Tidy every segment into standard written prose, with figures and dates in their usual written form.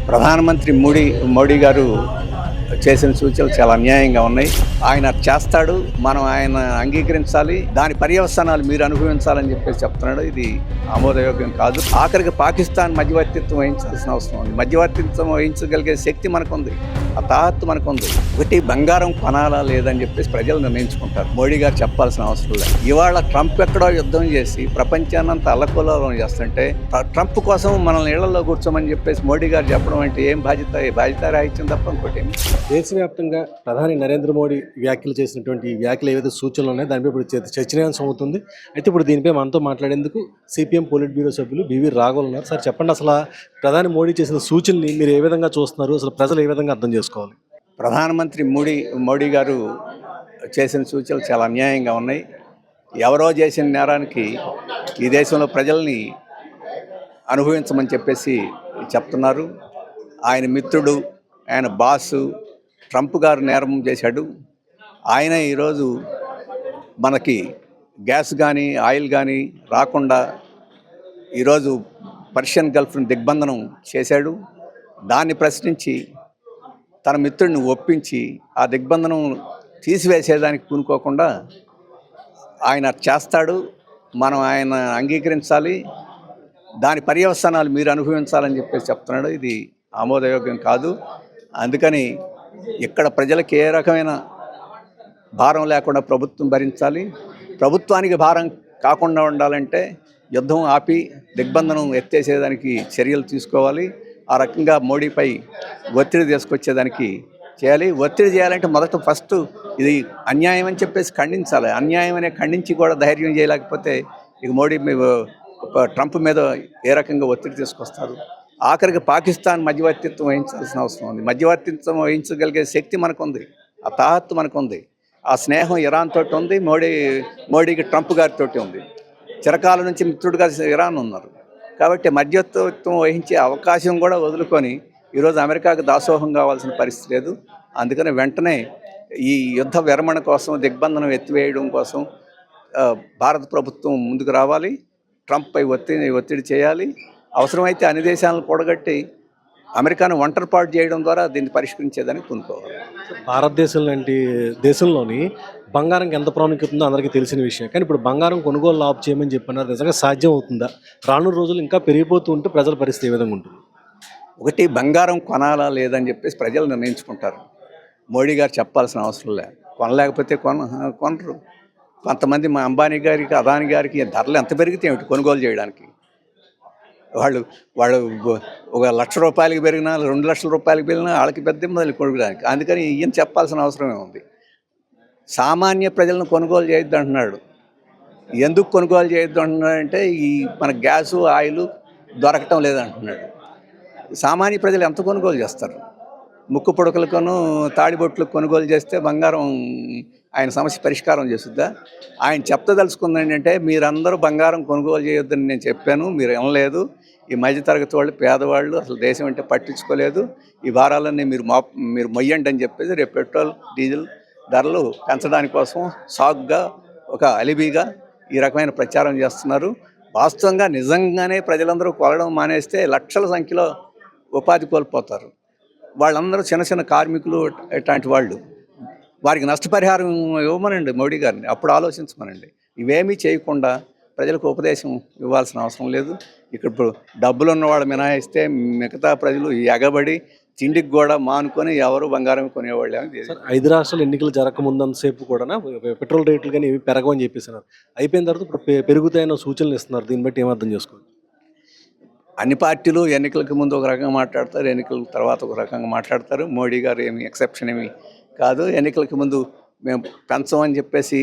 ప్రధానమంత్రి మోడీ గారు చేసిన సూచనలు చాలా అన్యాయంగా ఉన్నాయి. ఆయన చేస్తాడు, మనం ఆయన అంగీకరించాలి, దాని పర్యవసానాలు మీరు అనుభవించాలని చెప్పేసి చెప్తున్నాడు. ఇది ఆమోదయోగ్యం కాదు. ఆఖరికి పాకిస్తాన్ మధ్యవర్తిత్వం వహించాల్సిన అవసరం ఉంది. మధ్యవర్తిత్వం వహించగలిగే శక్తి మనకుంది, ఆ తాహత్తు మనకుంది. ఒకటి బంగారం కొనాలా లేదని చెప్పేసి ప్రజలు నిర్ణయించుకుంటారు. మోడీ గారు చెప్పాల్సిన అవసరం లేదు. ఇవాళ ట్రంప్ ఎక్కడో యుద్ధం చేసి ప్రపంచాన్నంతా అల్లకల్లోలం చేస్తుంటే ట్రంప్ కోసం మనల్ని ఇళ్లలో కూర్చోమని చెప్పేసి మోడీ గారు చెప్పడం అంటే ఏం బాధ్యత రాహిత్యం తప్ప ఇంకోటి ఏమి. దేశవ్యాప్తంగా ప్రధాని నరేంద్ర మోడీ వ్యాఖ్యలు చేసినటువంటి వ్యాఖ్యలు ఏవైతే సూచనలు ఉన్నాయో దానిపై ఇప్పుడు చర్చనీయాంశం అవుతుంది. అయితే ఇప్పుడు దీనిపై మనతో మాట్లాడేందుకు సిపిఎం పోలిట్ బ్యూరో సభ్యులు బివి రాఘవులు ఉన్నారు. సార్ చెప్పండి, అసలు ప్రధాని మోడీ చేసిన సూచనని మీరు ఏ విధంగా చూస్తున్నారు, అసలు ప్రజలు ఏ విధంగా అర్థం చేసుకోవాలి? ప్రధానమంత్రి మోడీ గారు చేసిన సూచనలు చాలా అన్యాయంగా ఉన్నాయి. ఎవరో చేసిన నేరానికి ఈ దేశంలో ప్రజల్ని అనుభవించమని చెప్పేసి చెప్తున్నారు. ఆయన మిత్రుడు, ఆయన బాసు ట్రంప్ గారు నేరం చేశాడు. ఆయన ఈరోజు మనకి గ్యాస్ కానీ ఆయిల్ కానీ రాకుండా ఈరోజు పర్షియన్ గల్ఫ్ను దిగ్బంధనం చేశాడు. దాన్ని ప్రశ్నించి తన మిత్రుడిని ఒప్పించి ఆ దిగ్బంధనం తీసివేసేదానికి పూనుకోకుండా ఆయన చేస్తాడు, మనం ఆయన అంగీకరించాలి, దాని పర్యవసానాలు మీరు అనుభవించాలని చెప్పేసి చెప్తున్నాడు. ఇది ఆమోదయోగ్యం కాదు. అందుకని ఇక్కడ ప్రజలకు ఏ రకమైన భారం లేకుండా ప్రభుత్వం భరించాలి. ప్రభుత్వానికి భారం కాకుండా ఉండాలంటే యుద్ధం ఆపి దిగ్బంధనం ఎత్తేసేదానికి చర్యలు తీసుకోవాలి. ఆ రకంగా మోడీపై ఒత్తిడి తీసుకొచ్చేదానికి చేయాలి. ఒత్తిడి చేయాలంటే ఫస్ట్ ఇది అన్యాయం అని చెప్పేసి ఖండించాలి. అన్యాయం అనే ఖండించి కూడా ధైర్యం చేయలేకపోతే ఇక మోడీ ట్రంప్ మీద ఏ రకంగా ఒత్తిడి తీసుకొస్తారు. ఆఖరికి పాకిస్తాన్ మధ్యవర్తిత్వం వహించాల్సిన అవసరం ఉంది. మధ్యవర్తిత్వం వహించగలిగే శక్తి మనకుంది, ఆ తాహత్తు మనకుంది. ఆ స్నేహం ఇరాన్ తోటి ఉంది, మోడీకి ట్రంప్ గారితో ఉంది. చిరకాల నుంచి మిత్రుడుగా ఇరాన్ ఉన్నారు. కాబట్టి మధ్యవర్తిత్వం వహించే అవకాశం కూడా వదులుకొని ఈరోజు అమెరికాకు దాసోహం కావాల్సిన పరిస్థితి లేదు. అందుకని వెంటనే ఈ యుద్ధ విరమణ కోసం, దిగ్బంధనం ఎత్తివేయడం కోసం భారత ప్రభుత్వం ముందుకు రావాలి. ట్రంప్పై ఒత్తిడి చేయాలి. అవసరమైతే అన్ని దేశాలను కూడగట్టి అమెరికాను ఒంటరిపాటు చేయడం ద్వారా దీన్ని పరిష్కరించేదానికి పూనుకోవాలి. భారతదేశం లాంటి దేశంలోని బంగారంకి ఎంత ప్రాముఖ్యత ఉందో అందరికీ తెలిసిన విషయం. కానీ ఇప్పుడు బంగారం కొనుగోలు ఆపు చేయమని చెప్పన్నారు. నిజంగా సాధ్యం అవుతుందా? రానున్న రోజులు ఇంకా పెరిగిపోతూ ఉంటే ప్రజల పరిస్థితి ఏ విధంగా ఉంటుంది? ఒకటి, బంగారం కొనాలా లేదని చెప్పేసి ప్రజలు నిర్ణయించుకుంటారు. మోడీ గారు చెప్పాల్సిన అవసరం లేదు. కొనలేకపోతే కొనరు. కొంతమంది మా అంబానీ గారికి, అదానీ గారికి ధరలు ఎంత పెరిగితే ఏమిటి కొనుగోలు చేయడానికి? వాళ్ళు 1,00,000 రూపాయలకి పెరిగినా, 2,00,000 రూపాయలకి పెరిగినా వాళ్ళకి పెద్ద ఇబ్బందులు కొనుగోడానికి. అందుకని ఈయన చెప్పాల్సిన అవసరమే ఉంది. సామాన్య ప్రజలను కొనుగోలు చేయొద్దు అంటున్నాడు. ఎందుకు కొనుగోలు చేయొద్దు అంటున్నాడంటే ఈ మన గ్యాసు ఆయిల్ దొరకటం లేదంటున్నాడు. సామాన్య ప్రజలు ఎంత కొనుగోలు చేస్తారు? ముక్కు పొడకలకును తాడిబొట్లకు కొనుగోలు చేస్తే బంగారం ఆయన సమస్య పరిష్కారం చేస్తుందా? ఆయన చెప్పదలుచుకుంది ఏంటంటే మీరందరూ బంగారం కొనుగోలు చేయొద్దని నేను చెప్పాను, మీరు వినలేదు. ఈ మధ్యతరగతి వాళ్ళు, పేదవాళ్ళు అసలు దేశం అంటే పట్టించుకోలేదు. ఈ భారాలన్నీ మీరు మొయ్యండి అని చెప్పేసి రేపు పెట్రోల్ డీజిల్ ధరలు పెంచడానికి కోసం సాగుగా, ఒక అలిబీగా ఈ రకమైన ప్రచారం చేస్తున్నారు. వాస్తవంగా నిజంగానే ప్రజలందరూ కొనడం మానేస్తే లక్షల సంఖ్యలో ఉపాధి కోల్పోతారు. వాళ్ళందరూ చిన్న చిన్న కార్మికులు, ఇట్లాంటి వాళ్ళు. వారికి నష్టపరిహారం ఇవ్వమనండి మోడీ గారిని, అప్పుడు ఆలోచించమనండి. ఇవేమీ చేయకుండా ప్రజలకు ఉపదేశం ఇవ్వాల్సిన అవసరం లేదు. ఇప్పుడు డబ్బులు ఉన్నవాళ్ళు మినహాయిస్తే మిగతా ప్రజలు ఎగబడి తిండికి కూడా మానుకొని ఎవరు బంగారం కొనేవాళ్ళు. 5 రాష్ట్రాల ఎన్నికలు జరగకముందంతసేపు కూడా పెట్రోల్ రేట్లు కానీ ఏమి పెరగవని చెప్పేస్తున్నారు. అయిపోయిన తర్వాత ఇప్పుడు పెరుగుతాయన్న సూచనలు ఇస్తున్నారు. దీన్ని బట్టి ఏమర్థం చేసుకోవాలి? అన్ని పార్టీలు ఎన్నికలకు ముందు ఒక రకంగా మాట్లాడతారు, ఎన్నికల తర్వాత ఒక రకంగా మాట్లాడతారు. మోడీ గారు ఏమి ఎక్సెప్షన్ ఏమి కాదు. ఎన్నికలకు ముందు మేము పెంచమని చెప్పేసి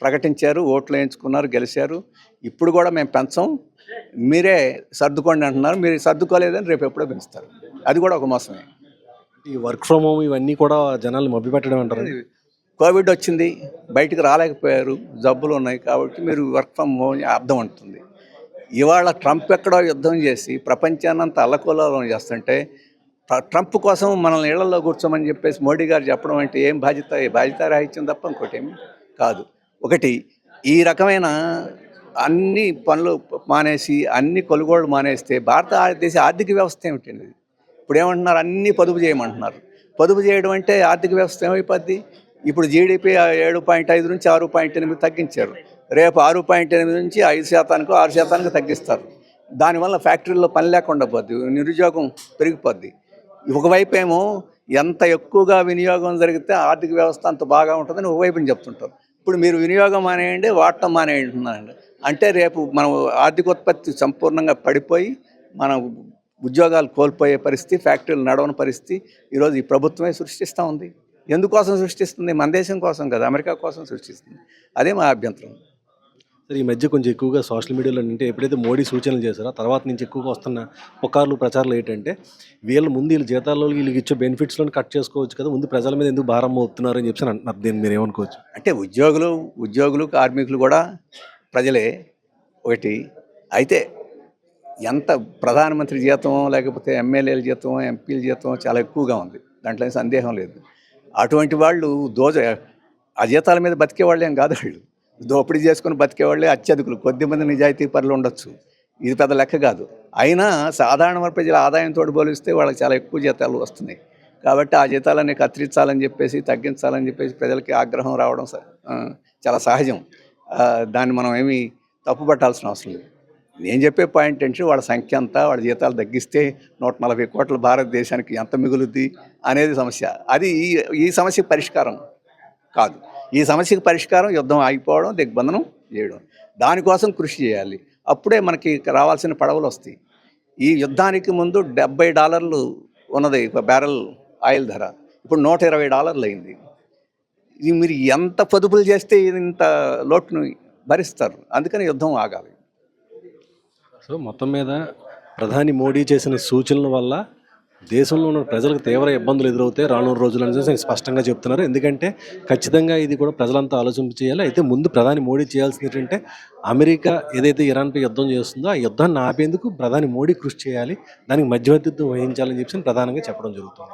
ప్రకటించారు, ఓట్లు వేయించుకున్నారు, గెలిచారు. ఇప్పుడు కూడా మేము పెంచం, మీరే సర్దుకోండి అంటున్నారు. మీరు సర్దుకోలేదని రేపు ఎప్పుడో పెంచుతారు. అది కూడా ఒక మోసమే. ఈ వర్క్ ఫ్రమ్ హోమ్ ఇవన్నీ కూడా జనాలు మభ్యపెట్టడం అంటారు. కోవిడ్ వచ్చింది, బయటకు రాలేకపోయారు, జబ్బులు ఉన్నాయి కాబట్టి మీరు వర్క్ ఫ్రమ్ హోమ్ అర్థం ఉంటుంది. ఇవాళ ట్రంప్ ఎక్కడో యుద్ధం చేసి ప్రపంచాన్నంతా అల్లకల్లోలం చేస్తుంటే ట్రంప్ కోసం మనల్ని ఇళ్లలో కూర్చోమని చెప్పేసి మోడీ గారు చెప్పడం అంటే ఏం బాధ్యత రాహిత్యం తప్ప ఇంకోటి ఏమి కాదు. ఒకటి, ఈ రకమైన అన్ని పనులు మానేసి అన్ని కొనుగోళ్లు మానేస్తే భారతదేశ ఆర్థిక వ్యవస్థ ఏమిటండి? ఇప్పుడు ఏమంటున్నారు, అన్నీ పొదుపు చేయమంటున్నారు. పొదుపు చేయడం అంటే ఆర్థిక వ్యవస్థ ఏమైపోద్ది? ఇప్పుడు జీడిపి 7.5 నుంచి 6.8 తగ్గించారు. రేపు 6.8 నుంచి 5%, 6% తగ్గిస్తారు. దానివల్ల ఫ్యాక్టరీల్లో పని లేకుండా పోద్ది, నిరుద్యోగం పెరిగిపోద్ది. ఒకవైపు ఏమో ఎంత ఎక్కువగా వినియోగం జరిగితే ఆర్థిక వ్యవస్థ అంత బాగా ఉంటుందని ఒకవైపుని చెప్తుంటారు. ఇప్పుడు మీరు వినియోగం మానేయండి, వాడటం మానేయండి. అంటే రేపు మనం ఆర్థికోత్పత్తి సంపూర్ణంగా పడిపోయి మనం ఉద్యోగాలు కోల్పోయే పరిస్థితి, ఫ్యాక్టరీలు నడవని పరిస్థితి ఈరోజు ఈ ప్రభుత్వమే సృష్టిస్తూ ఉంది. ఎందుకోసం సృష్టిస్తుంది? మన దేశం కోసం కదా, అమెరికా కోసం సృష్టిస్తుంది. అదే మా అభ్యంతరం. సరే, ఈ మధ్య కొంచెం ఎక్కువగా సోషల్ మీడియాలో అంటే ఎప్పుడైతే మోడీ సూచనలు చేశారో తర్వాత నుంచి ఎక్కువగా వస్తున్న పుకార్లు ప్రచారాలు ఏంటంటే వీళ్ళ జీతాల్లో వీళ్ళకి ఇచ్చే బెనిఫిట్స్లను కట్ చేసుకోవచ్చు కదా, ముందు ప్రజల మీద ఎందుకు భారం మోపుతున్నారు అని చెప్పి అంటున్నారు. దీన్ని మీరు ఏమనుకోవచ్చు? అంటే ఉద్యోగులు కార్మికులు కూడా ప్రజలే ఒకటి. అయితే ఎంత ప్రధానమంత్రి జీతం లేకపోతే ఎమ్మెల్యేల జీతం, ఎంపీల జీతం చాలా ఎక్కువగా ఉంది, దాంట్లో సందేహం లేదు. అటువంటి వాళ్ళు ఆ జీతాల మీద బతికే వాళ్ళు ఏం కాదు. వాళ్ళు దోపిడీ చేసుకుని బతికేవాళ్ళే అత్యధికులు, కొద్దిమంది నిజాయితీ పరులు ఉండొచ్చు. ఇది పెద్ద లెక్క కాదు. అయినా సాధారణ ప్రజల ఆదాయంతో పోలిస్తే వాళ్ళకి చాలా ఎక్కువ జీతాలు వస్తున్నాయి. కాబట్టి ఆ జీతాలన్నీ కత్తిరించాలని చెప్పేసి, తగ్గించాలని చెప్పేసి ప్రజలకి ఆగ్రహం రావడం చాలా సహజం. దాన్ని మనం ఏమీ తప్పుపట్టాల్సిన అవసరం లేదు. నేను చెప్పే పాయింట్ ఏంటంటే వాళ్ళ సంఖ్య అంతా, వాళ్ళ జీతాలు తగ్గిస్తే 140 కోట్ల భారతదేశానికి ఎంత మిగులుద్ది అనేది సమస్య. అది ఈ సమస్యకు పరిష్కారం కాదు. ఈ సమస్యకు పరిష్కారం యుద్ధం ఆగిపోవడం, దిగ్బంధనం చేయడం. దానికోసం కృషి చేయాలి. అప్పుడే మనకి రావాల్సిన పడవలు వస్తాయి. ఈ యుద్ధానికి ముందు $70 ఉన్నది ఒక బ్యారెల్ ఆయిల్ ధర, ఇప్పుడు $120 అయింది. ఇది మీరు ఎంత పొదుపులు చేస్తే ఇంత లోటును భరిస్తారు? అందుకని యుద్ధం ఆగాలి. సో మొత్తం మీద ప్రధాని మోడీ చేసిన సూచనల వల్ల దేశంలో ఉన్న ప్రజలకు తీవ్ర ఇబ్బందులు ఎదురవుతాయి రానున్న రోజులు అనేది స్పష్టంగా చెప్తున్నారు. ఎందుకంటే ఖచ్చితంగా ఇది కూడా ప్రజలంతా ఆలోచించి చేయాలి. అయితే ముందు ప్రధాని మోడీ చేయాల్సింది ఏంటంటే అమెరికా ఏదైతే ఇరాన్పై యుద్ధం చేస్తుందో ఆ యుద్ధాన్ని ఆపేందుకు ప్రధాని మోడీ కృషి చేయాలి, దానికి మధ్యవర్తిత్వం వహించాలని చెప్పి ప్రధానంగా చెప్పడం జరుగుతుంది.